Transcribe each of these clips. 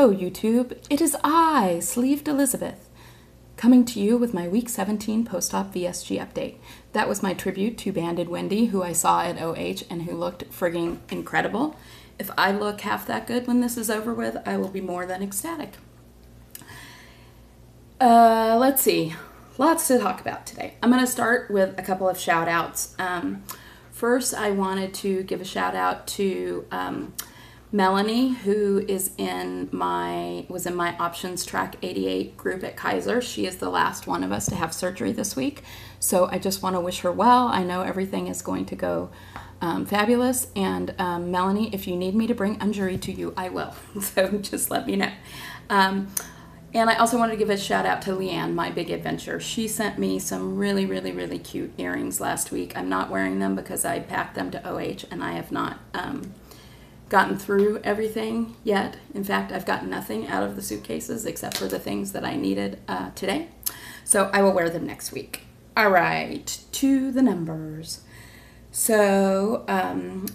Hello, YouTube. It is I, Sleeved Elizabeth, coming to you with my Week 17 post-op VSG update. That was my tribute to Banded Wendy, who I saw at OH and who looked frigging incredible. If I look half that good when this is over with, I will be more than ecstatic. Let's see. Lots to talk about today. I'm going to start with a couple of shout outs. First, I wanted to give a shout out to Melanie, who was in my Options Track 88 group at Kaiser. She is the last one of us to have surgery this week. So I just want to wish her well. I know everything is going to go fabulous. And Melanie, if you need me to bring Unjury to you, I will. So just let me know. And I also wanted to give a shout out to Leanne, my big adventure. She sent me some really, really, really cute earrings last week. I'm not wearing them because I packed them to OH and I have not gotten through everything yet. In fact, I've gotten nothing out of the suitcases except for the things that I needed today. So I will wear them next week. All right, to the numbers. So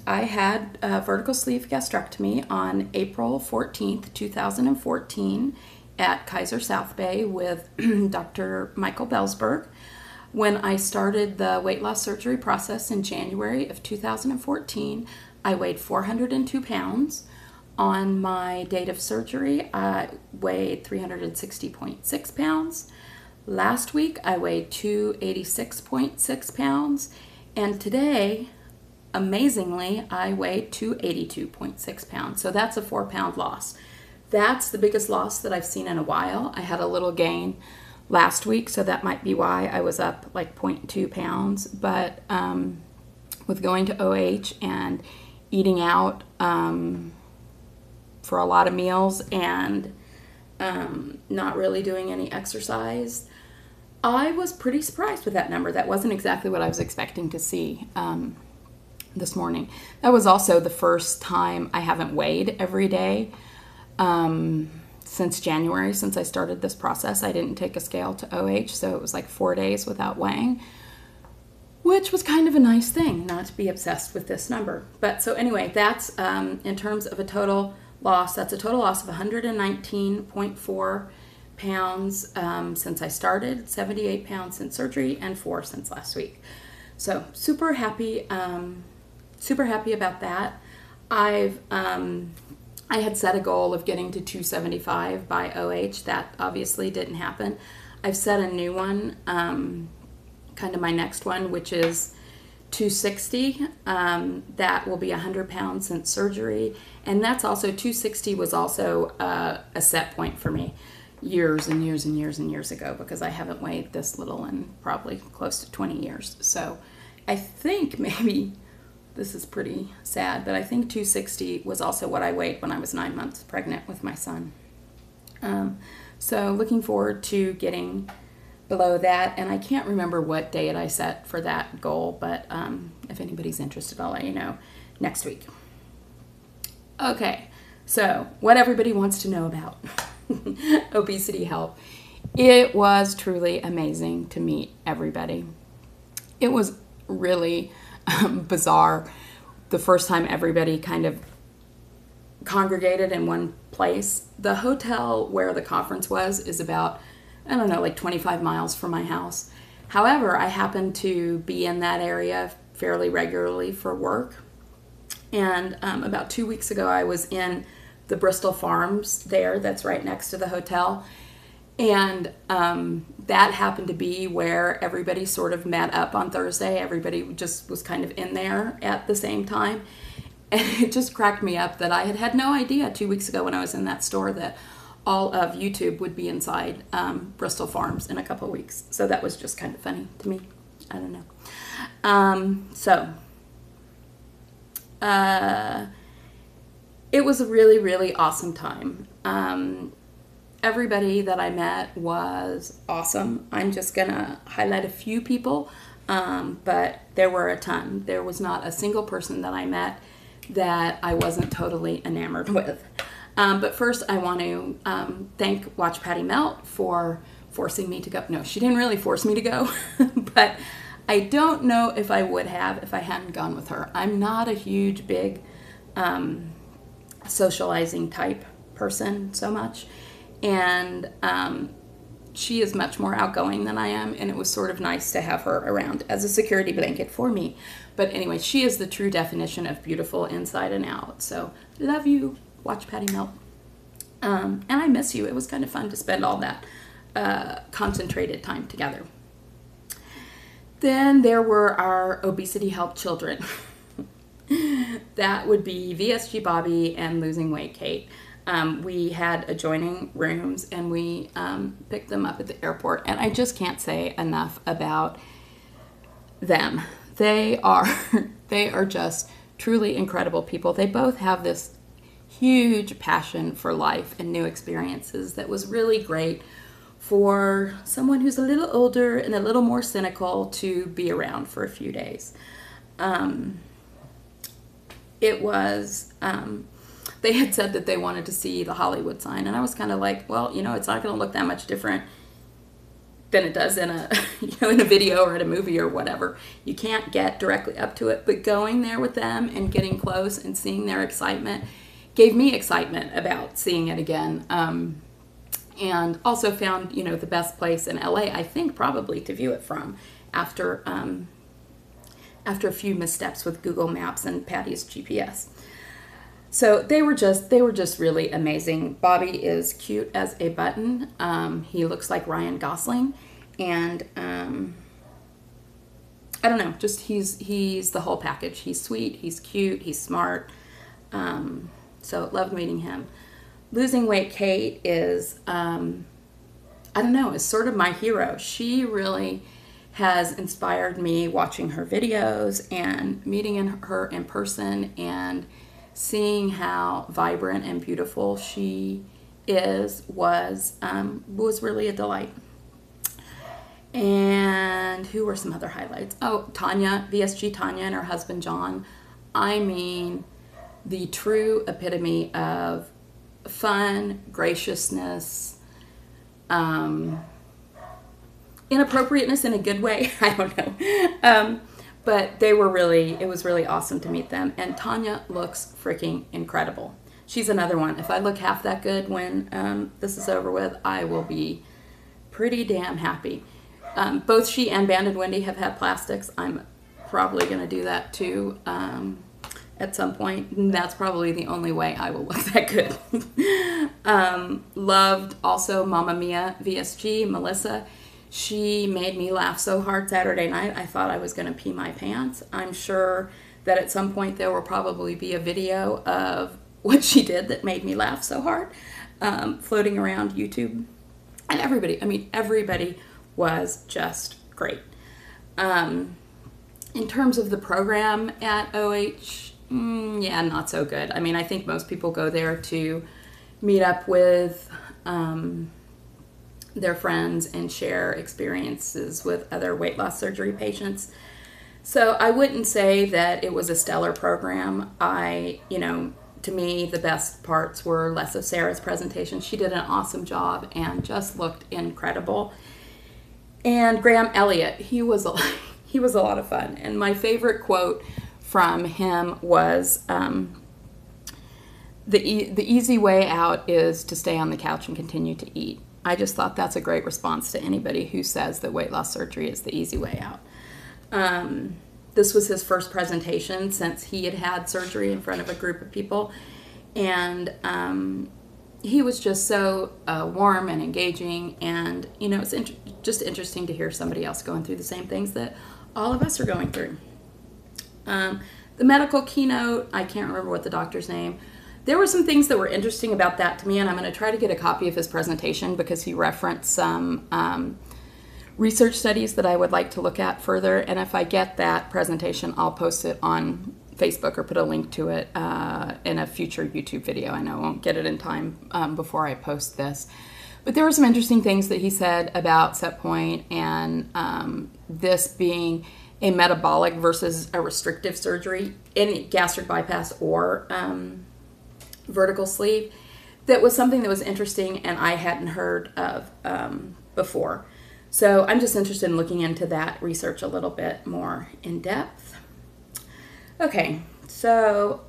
I had a vertical sleeve gastrectomy on April 14th, 2014 at Kaiser South Bay with Dr. Michael Belsberg. When I started the weight loss surgery process in January of 2014, I weighed 402 pounds. On my date of surgery, I weighed 360.6 pounds. Last week, I weighed 286.6 pounds. And today, amazingly, I weighed 282.6 pounds. So that's a 4-pound loss. That's the biggest loss that I've seen in a while. I had a little gain last week, so that might be why I was up like 0.2 pounds. But with going to OH and eating out for a lot of meals and not really doing any exercise, I was pretty surprised with that number. That wasn't exactly what I was expecting to see this morning. That was also the first time I haven't weighed every day since January, since I started this process. I didn't take a scale to OH, so it was like 4 days without weighing, which was kind of a nice thing, not to be obsessed with this number. But so anyway, that's in terms of a total loss, that's a total loss of 119.4 pounds since I started, 78 pounds since surgery, and 4 since last week. So super happy about that. I had set a goal of getting to 275 by OH. That obviously didn't happen. I've set a new one, kind of my next one, which is 260. That will be 100 pounds since surgery. And that's also, 260 was also a set point for me years and years and years and years ago, because I haven't weighed this little in probably close to 20 years. So I think maybe, this is pretty sad, but I think 260 was also what I weighed when I was 9 months pregnant with my son. So looking forward to getting below that, and I can't remember what date I set for that goal, but if anybody's interested, I'll let you know next week. Okay, so what everybody wants to know about obesity help. It was truly amazing to meet everybody. It was really bizarre the first time everybody kind of congregated in one place. The hotel where the conference was is about, I don't know, like 25 miles from my house. However, I happen to be in that area fairly regularly for work. And about 2 weeks ago, I was in the Bristol Farms there, that's right next to the hotel. And that happened to be where everybody sort of met up on Thursday. Everybody just was kind of in there at the same time. And it just cracked me up that I had had no idea 2 weeks ago when I was in that store that all of YouTube would be inside Bristol Farms in a couple of weeks. So that was just kind of funny to me. I don't know. It was a really, really awesome time. Everybody that I met was awesome. I'm just gonna highlight a few people, but there were a ton. There was not a single person that I met that I wasn't totally enamored with. But first I want to thank Watch Patty Melt for forcing me to go. No, she didn't really force me to go, but I don't know if I would have if I hadn't gone with her. I'm not a huge, big socializing type person so much. And she is much more outgoing than I am, and it was sort of nice to have her around as a security blanket for me. But anyway, she is the true definition of beautiful inside and out. So love you. Watch Patty melt. And I miss you. It was kind of fun to spend all that concentrated time together. Then there were our obesity help children. That would be VSG Bobby and Losing Weight Kate. We had adjoining rooms, and we picked them up at the airport, and I just can't say enough about them. They are just truly incredible people. They both have this huge passion for life and new experiences that was really great for someone who's a little older and a little more cynical to be around for a few days. They had said that they wanted to see the Hollywood sign, and I was kind of like, well, you know, it's not going to look that much different than it does in a, in a video or in a movie or whatever. You can't get directly up to it, but going there with them and getting close and seeing their excitement gave me excitement about seeing it again. And also found, the best place in LA, I think, probably to view it from after a few missteps with Google Maps and Patty's GPS. So they were just really amazing. Bobby is cute as a button. He looks like Ryan Gosling, and I don't know, just he's the whole package. He's sweet, he's cute, he's smart. So loved meeting him. Losing Weight Kate is is sort of my hero. She really has inspired me watching her videos and meeting her in person and seeing how vibrant and beautiful she was really a delight. And who were some other highlights? Oh, Tanya, VSG Tanya, and her husband John. I mean, the true epitome of fun, graciousness, inappropriateness in a good way. I don't know. But it was really awesome to meet them. And Tanya looks freaking incredible. She's another one. If I look half that good when this is over with, I will be pretty damn happy. Both she and Banded Wendy have had plastics. I'm probably going to do that too at some point. And that's probably the only way I will look that good. Loved also Mamma Mia VSG, Melissa. She made me laugh so hard Saturday night, I thought I was going to pee my pants. I'm sure that at some point there will probably be a video of what she did that made me laugh so hard, floating around YouTube. And everybody was just great. In terms of the program at OH, not so good. I mean, I think most people go there to meet up with their friends and share experiences with other weight loss surgery patients. So I wouldn't say that it was a stellar program. To me, the best parts were less of Sarah's presentation. She did an awesome job and just looked incredible. And Graham Elliott, he was a lot of fun. And my favorite quote from him was, the easy way out is to stay on the couch and continue to eat. I just thought that's a great response to anybody who says that weight loss surgery is the easy way out. This was his first presentation since he had had surgery in front of a group of people. And he was just so warm and engaging. And, it's just interesting to hear somebody else going through the same things that all of us are going through. The medical keynote, I can't remember what the doctor's name. There were some things that were interesting about that to me, and I'm going to try to get a copy of his presentation because he referenced some research studies that I would like to look at further. And if I get that presentation, I'll post it on Facebook or put a link to it in a future YouTube video. I know I won't get it in time before I post this. But there were some interesting things that he said about set point and this being a metabolic versus a restrictive surgery, any gastric bypass or vertical sleeve. That was something that was interesting and I hadn't heard of before. So I'm just interested in looking into that research a little bit more in depth. Okay, so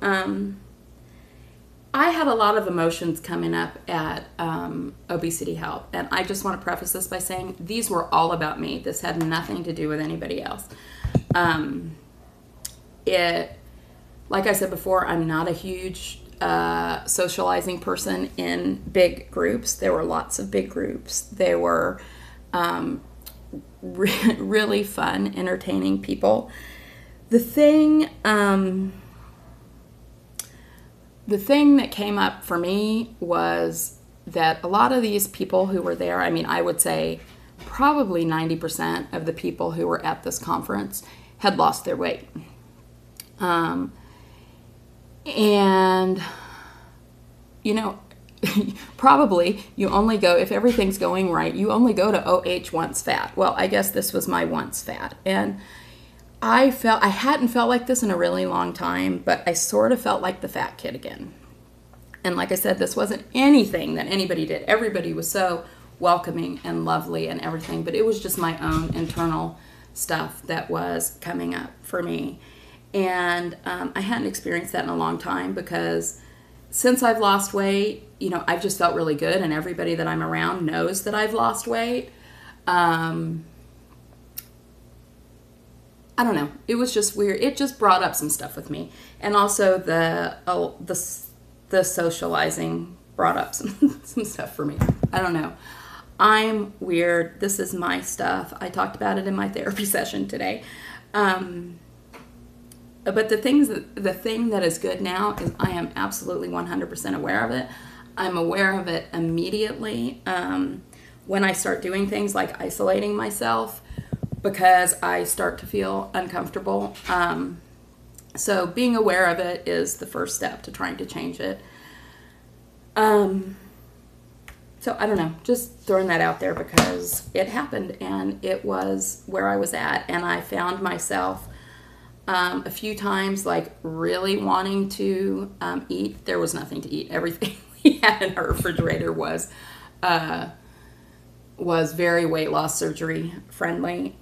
I had a lot of emotions coming up at Obesity Help, and I just want to preface this by saying these were all about me. This had nothing to do with anybody else. Like I said before, I'm not a huge socializing person in big groups. There were lots of big groups. They were really fun, entertaining people. The thing that came up for me was that a lot of these people who were there, I mean, I would say probably 90% of the people who were at this conference had lost their weight. And, you know, probably you only go, if everything's going right, you only go to OH once fat. Well, I guess this was my once fat. And I hadn't felt like this in a really long time, but I sort of felt like the fat kid again. And like I said, this wasn't anything that anybody did. Everybody was so welcoming and lovely and everything, but it was just my own internal stuff that was coming up for me. And I hadn't experienced that in a long time, because since I've lost weight, you know, I've just felt really good, and everybody that I'm around knows that I've lost weight. I don't know. It was just weird. It just brought up some stuff with me. And also the socializing brought up some stuff for me. I don't know. I'm weird. This is my stuff. I talked about it in my therapy session today. But the thing that is good now is I am absolutely 100% aware of it. I'm aware of it immediately when I start doing things like isolating myself, because I start to feel uncomfortable. So being aware of it is the first step to trying to change it. So I don't know, just throwing that out there because it happened and it was where I was at, and I found myself a few times like really wanting to eat. There was nothing to eat. Everything we had in our refrigerator was very weight loss surgery friendly.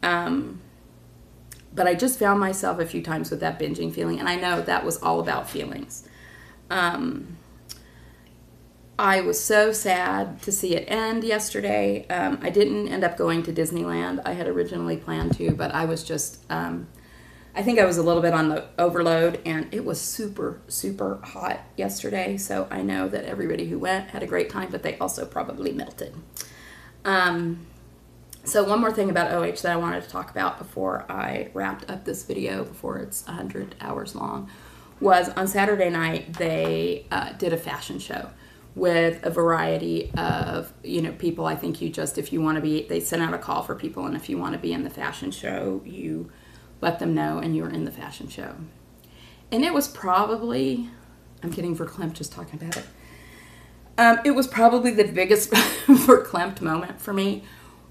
But I just found myself a few times with that binging feeling, and I know that was all about feelings. I was so sad to see it end yesterday. I didn't end up going to Disneyland. I had originally planned to, but I was just, I think I was a little bit on the overload, and it was super, super hot yesterday. So I know that everybody who went had a great time, but they also probably melted. So one more thing about OH that I wanted to talk about before I wrapped up this video, before it's 100 hours long, was on Saturday night they did a fashion show with a variety of, you know, people. I think you just, if you want to be, they sent out a call for people, and if you want to be in the fashion show, you let them know and you're in the fashion show. And it was probably, I'm getting verklempt just talking about it. It was probably the biggest verklempt moment for me,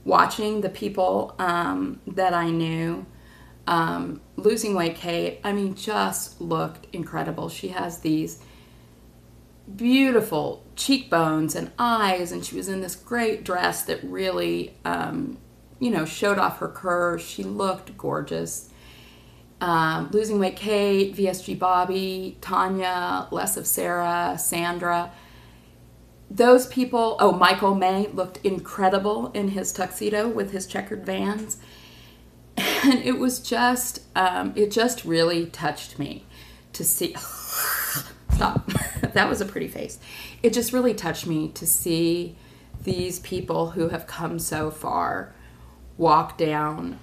watching the people that I knew losing weight. Kate, I mean, just looked incredible. She has these beautiful cheekbones and eyes, and she was in this great dress that really, you know, showed off her curves. She looked gorgeous. Losing Weight Kate, VSG Bobby, Tanya, Less of Sarah, Sandra. Those people, oh, Michael May looked incredible in his tuxedo with his checkered Vans. And it was just, it just really touched me to see, stop, that was a pretty face. It just really touched me to see these people who have come so far walk down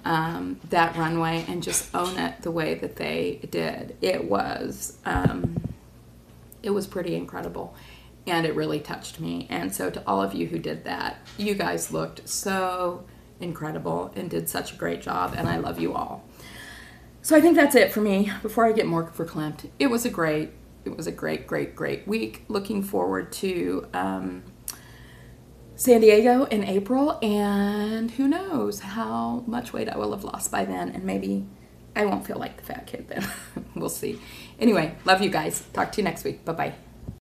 that runway and just own it the way that they did. It was pretty incredible, and it really touched me. And so to all of you who did that, you guys looked so incredible and did such a great job, and I love you all. So I think that's it for me before I get more verklempt. It was a great week. Looking forward to San Diego in April, and who knows how much weight I will have lost by then, and maybe I won't feel like the fat kid then. We'll see. Anyway, love you guys. Talk to you next week. Bye-bye.